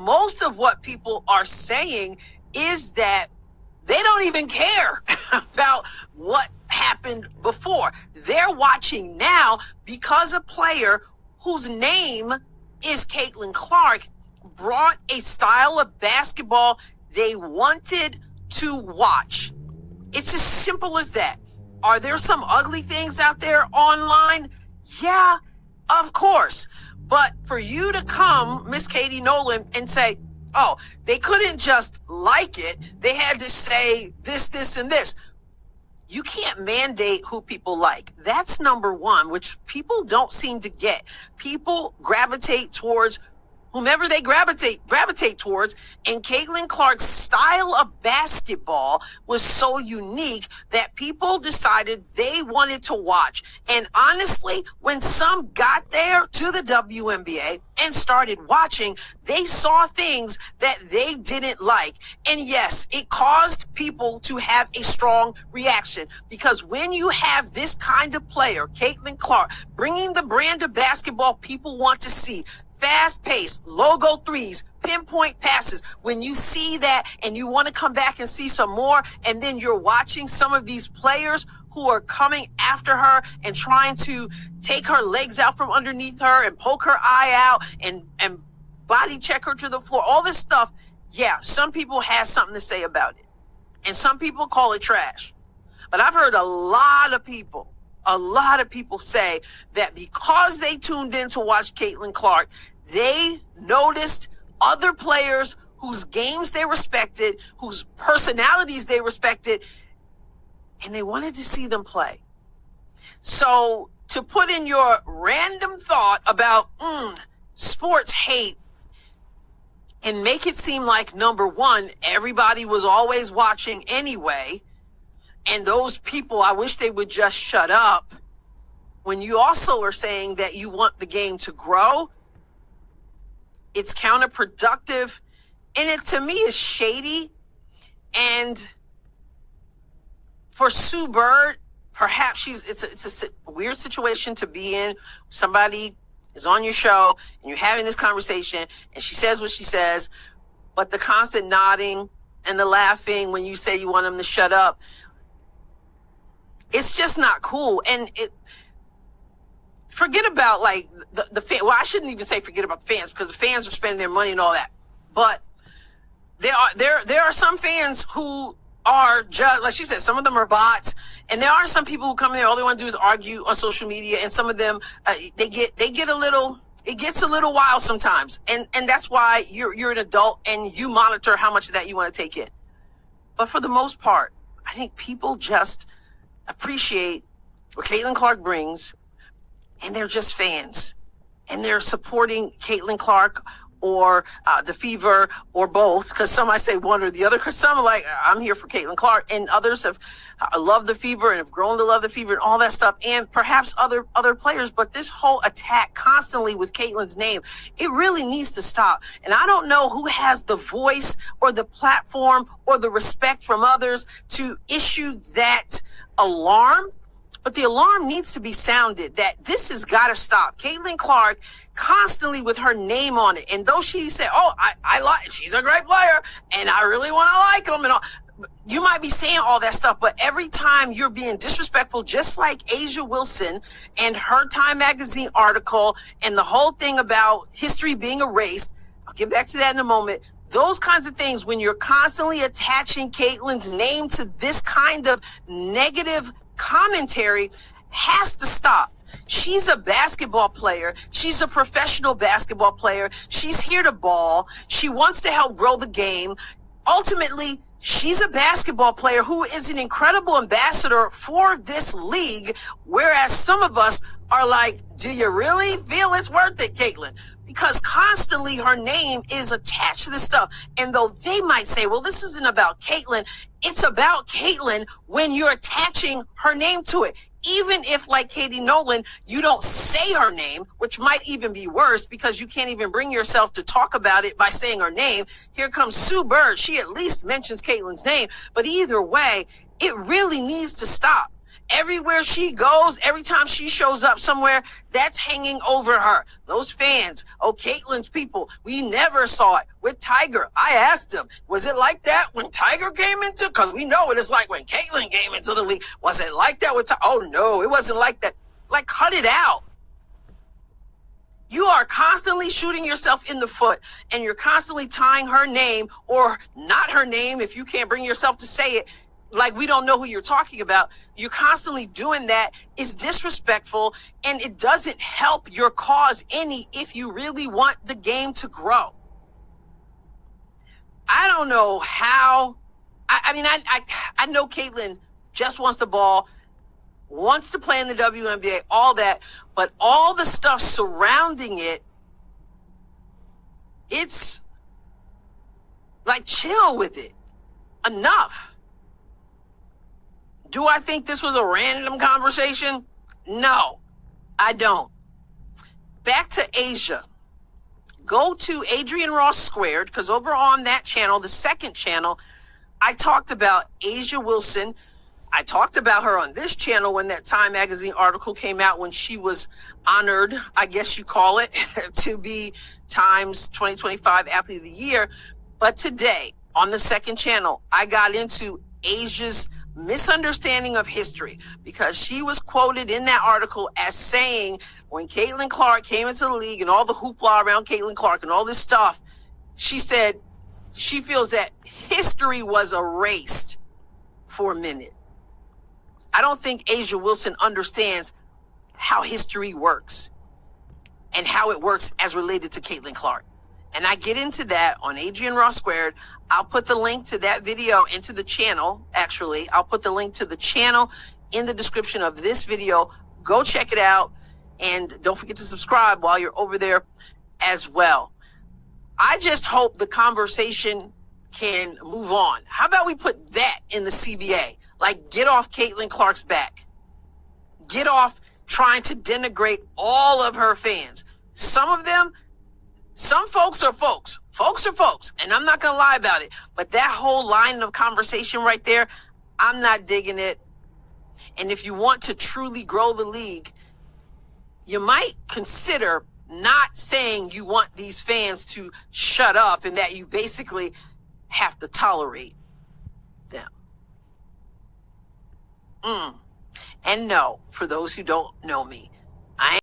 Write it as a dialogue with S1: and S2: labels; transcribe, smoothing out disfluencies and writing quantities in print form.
S1: most of what people are saying is that they don't even care about what happened before. They're watching now because a player whose name is Caitlin Clark brought a style of basketball they wanted to watch. It's as simple as that. Are there some ugly things out there online? Yeah, of course. But for you to come, Miss Katie Nolan, and say, oh, they couldn't just like it, they had to say this, and this. You can't mandate who people like. That's number one, which people don't seem to get. People gravitate towards whomever they gravitate towards, and Caitlin Clark's style of basketball was so unique that people decided they wanted to watch. And honestly, when some got there to the WNBA and started watching, they saw things that they didn't like. And yes, it caused people to have a strong reaction, because when you have this kind of player, Caitlin Clark, bringing the brand of basketball people want to see, fast-paced, logo threes, pinpoint passes. When you see that and you want to come back and see some more, and then you're watching some of these players who are coming after her and trying to take her legs out from underneath her and poke her eye out and body check her to the floor, all this stuff. Yeah, some people have something to say about it, and some people call it trash. But I've heard a lot of people say that because they tuned in to watch Caitlin Clark, they noticed other players whose games they respected, whose personalities they respected, and they wanted to see them play. So to put in your random thought about sports hate and make it seem like, number one, everybody was always watching anyway, and those people, I wish they would just shut up, when you also are saying that you want the game to grow, it's counterproductive, and it to me is shady. And for Sue Bird, perhaps it's a weird situation to be in. Somebody is on your show and you're having this conversation and she says what she says, but the constant nodding and the laughing when you say you want them to shut up, it's just not cool. And forget about like the fan. Well, I shouldn't even say forget about the fans, because the fans are spending their money and all that. But there are some fans who are just, like she said, some of them are bots, and there are some people who come in there, all they want to do is argue on social media, and some of them they get a little, it gets a little wild sometimes, and that's why you're an adult and you monitor how much of that you want to take in. But for the most part, I think people just appreciate what Caitlin Clark brings, and they're just fans, and they're supporting Caitlin Clark or the Fever, or both, because some might say one or the other, because some are like, I'm here for Caitlin Clark, and others have loved the Fever and have grown to love the Fever and all that stuff, and perhaps other players. But this whole attack constantly with Caitlin's name, it really needs to stop. And I don't know who has the voice or the platform or the respect from others to issue that alarm, but the alarm needs to be sounded that this has got to stop. Caitlin Clark constantly with her name on it. And though she said, oh, I like, she's a great player and I really want to like him and all, you might be saying all that stuff, but every time you're being disrespectful, just like Asia Wilson and her Time Magazine article and the whole thing about history being erased, I'll get back to that in a moment. Those kinds of things, when you're constantly attaching Caitlin's name to this kind of negative commentary, has to stop. She's a basketball player. She's a professional basketball player. She's here to ball. She wants to help grow the game. Ultimately, she's a basketball player who is an incredible ambassador for this league, whereas some of us are like, do you really feel it's worth it, Caitlin? Because constantly her name is attached to this stuff. And though they might say, well, this isn't about Caitlin, it's about Caitlin when you're attaching her name to it. Even if, like Katie Nolan, you don't say her name, which might even be worse because you can't even bring yourself to talk about it by saying her name. Here comes Sue Bird. She at least mentions Caitlin's name. But either way, it really needs to stop. Everywhere she goes, every time she shows up somewhere, that's hanging over her. Those fans, Caitlyn's people, we never saw it with Tiger. I asked them, was it like that when Tiger came into, because we know what it's like when Caitlyn came into the league. Was it like that with Tiger? Oh no, it wasn't like that. Like, cut it out. You are constantly shooting yourself in the foot, and you're constantly tying her name, or not her name if you can't bring yourself to say it, like we don't know who you're talking about. You're constantly doing that. It's disrespectful, and it doesn't help your cause any if you really want the game to grow. I don't know how. I know Caitlyn just wants the ball, wants to play in the WNBA, all that, but all the stuff surrounding it, it's like, chill with it. Enough. Do I think this was a random conversation? No, I don't. Back to Asia. Go to Adrienne Ross Squared, because over on that channel, the second channel, I talked about Asia Wilson. I talked about her on this channel when that Time magazine article came out, when she was honored, I guess you call it, to be Time's 2025 Athlete of the Year. But today, on the second channel, I got into Asia's misunderstanding of history, because she was quoted in that article as saying when Caitlin Clark came into the league and all the hoopla around Caitlin Clark and all this stuff, she said she feels that history was erased for a minute. I don't think Asia Wilson understands how history works and how it works as related to Caitlin Clark. And I get into that on Adrienne Ross Squared. I'll put the link to that video into the channel. Actually, I'll put the link to the channel in the description of this video. Go check it out. And don't forget to subscribe while you're over there as well. I just hope the conversation can move on. How about we put that in the CBA? Like, get off Caitlin Clark's back. Get off trying to denigrate all of her fans. Some of them, some folks are folks. Folks are folks. And I'm not going to lie about it. But that whole line of conversation right there, I'm not digging it. And if you want to truly grow the league, you might consider not saying you want these fans to shut up and that you basically have to tolerate them. And no, for those who don't know me,